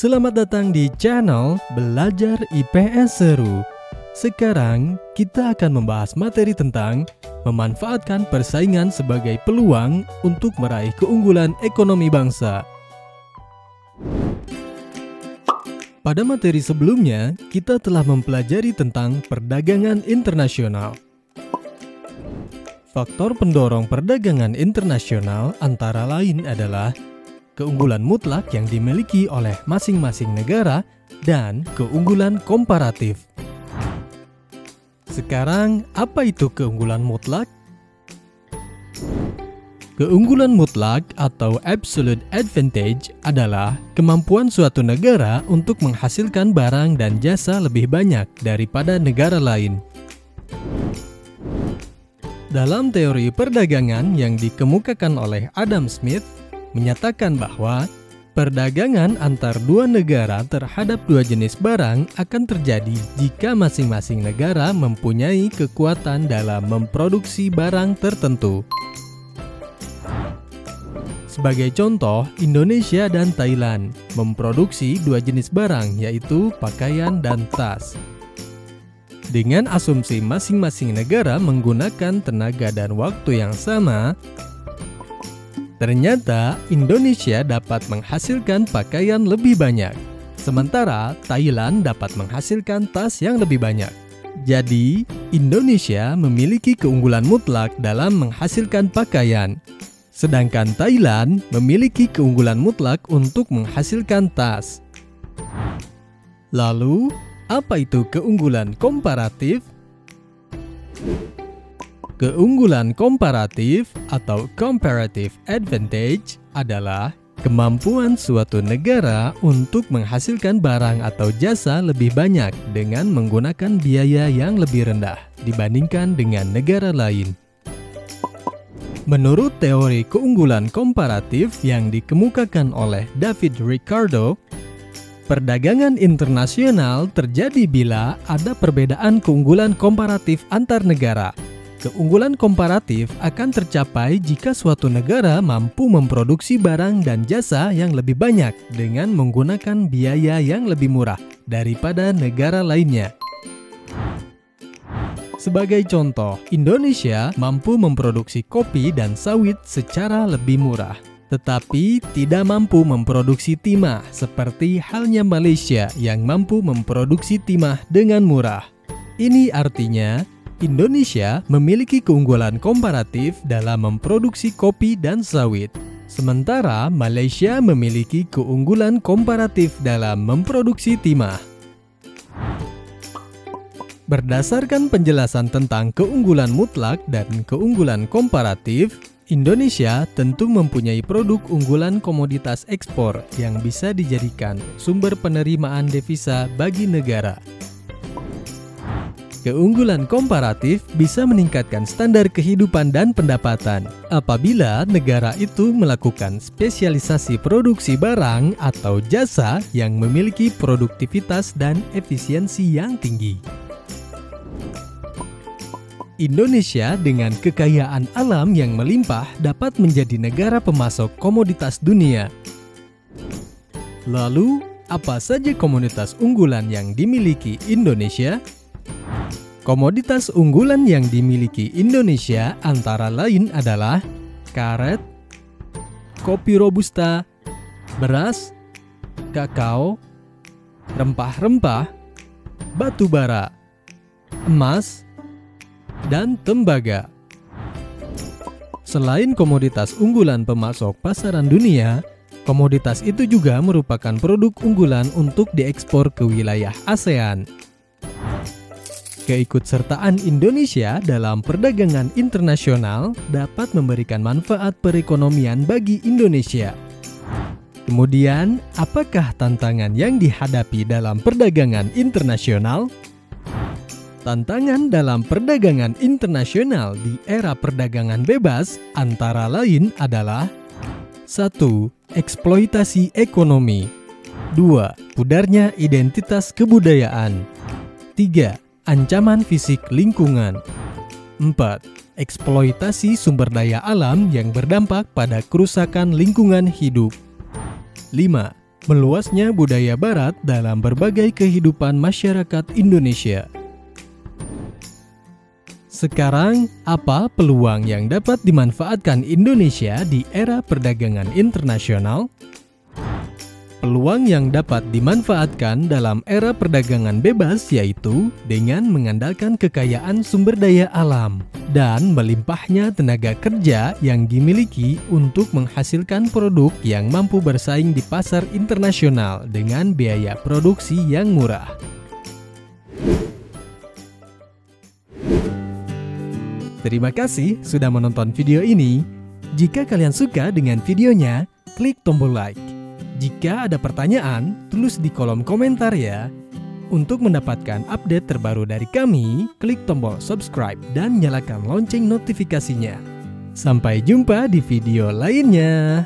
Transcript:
Selamat datang di channel Belajar IPS Seru. Sekarang kita akan membahas materi tentang memanfaatkan persaingan sebagai peluang untuk meraih keunggulan ekonomi bangsa. Pada materi sebelumnya, kita telah mempelajari tentang perdagangan internasional. Faktor pendorong perdagangan internasional antara lain adalah keunggulan mutlak yang dimiliki oleh masing-masing negara dan keunggulan komparatif. Sekarang, apa itu keunggulan mutlak? Keunggulan mutlak atau absolute advantage adalah kemampuan suatu negara untuk menghasilkan barang dan jasa lebih banyak daripada negara lain. Dalam teori perdagangan yang dikemukakan oleh Adam Smith, menyatakan bahwa perdagangan antar dua negara terhadap dua jenis barang akan terjadi jika masing-masing negara mempunyai kekuatan dalam memproduksi barang tertentu. Sebagai contoh, Indonesia dan Thailand memproduksi dua jenis barang, yaitu pakaian dan tas. Dengan asumsi masing-masing negara menggunakan tenaga dan waktu yang sama, ternyata Indonesia dapat menghasilkan pakaian lebih banyak, sementara Thailand dapat menghasilkan tas yang lebih banyak. Jadi, Indonesia memiliki keunggulan mutlak dalam menghasilkan pakaian, sedangkan Thailand memiliki keunggulan mutlak untuk menghasilkan tas. Lalu, apa itu keunggulan komparatif? Keunggulan komparatif atau comparative advantage adalah kemampuan suatu negara untuk menghasilkan barang atau jasa lebih banyak dengan menggunakan biaya yang lebih rendah dibandingkan dengan negara lain. Menurut teori keunggulan komparatif yang dikemukakan oleh David Ricardo, perdagangan internasional terjadi bila ada perbedaan keunggulan komparatif antar negara. Keunggulan komparatif akan tercapai jika suatu negara mampu memproduksi barang dan jasa yang lebih banyak dengan menggunakan biaya yang lebih murah daripada negara lainnya. Sebagai contoh, Indonesia mampu memproduksi kopi dan sawit secara lebih murah, tetapi tidak mampu memproduksi timah seperti halnya Malaysia yang mampu memproduksi timah dengan murah. Ini artinya, Indonesia memiliki keunggulan komparatif dalam memproduksi kopi dan sawit, sementara Malaysia memiliki keunggulan komparatif dalam memproduksi timah. Berdasarkan penjelasan tentang keunggulan mutlak dan keunggulan komparatif, Indonesia tentu mempunyai produk unggulan komoditas ekspor yang bisa dijadikan sumber penerimaan devisa bagi negara. Keunggulan komparatif bisa meningkatkan standar kehidupan dan pendapatan apabila negara itu melakukan spesialisasi produksi barang atau jasa yang memiliki produktivitas dan efisiensi yang tinggi. Indonesia dengan kekayaan alam yang melimpah dapat menjadi negara pemasok komoditas dunia. Lalu, apa saja komoditas unggulan yang dimiliki Indonesia? Komoditas unggulan yang dimiliki Indonesia antara lain adalah karet, kopi robusta, beras, kakao, rempah-rempah, batu bara, emas, dan tembaga. Selain komoditas unggulan pemasok pasaran dunia, komoditas itu juga merupakan produk unggulan untuk diekspor ke wilayah ASEAN. Keikutsertaan Indonesia dalam perdagangan internasional dapat memberikan manfaat perekonomian bagi Indonesia. Kemudian, apakah tantangan yang dihadapi dalam perdagangan internasional? Tantangan dalam perdagangan internasional di era perdagangan bebas antara lain adalah 1. Eksploitasi ekonomi. 2. Pudarnya identitas kebudayaan. 3. Ancaman fisik lingkungan. 4. Eksploitasi sumber daya alam yang berdampak pada kerusakan lingkungan hidup. 5. Meluasnya budaya Barat dalam berbagai kehidupan masyarakat Indonesia. Sekarang, apa peluang yang dapat dimanfaatkan Indonesia di era perdagangan internasional? Peluang yang dapat dimanfaatkan dalam era perdagangan bebas yaitu dengan mengandalkan kekayaan sumber daya alam dan melimpahnya tenaga kerja yang dimiliki untuk menghasilkan produk yang mampu bersaing di pasar internasional dengan biaya produksi yang murah. Terima kasih sudah menonton video ini. Jika kalian suka dengan videonya, klik tombol like. Jika ada pertanyaan, tulis di kolom komentar ya. Untuk mendapatkan update terbaru dari kami, klik tombol subscribe dan nyalakan lonceng notifikasinya. Sampai jumpa di video lainnya.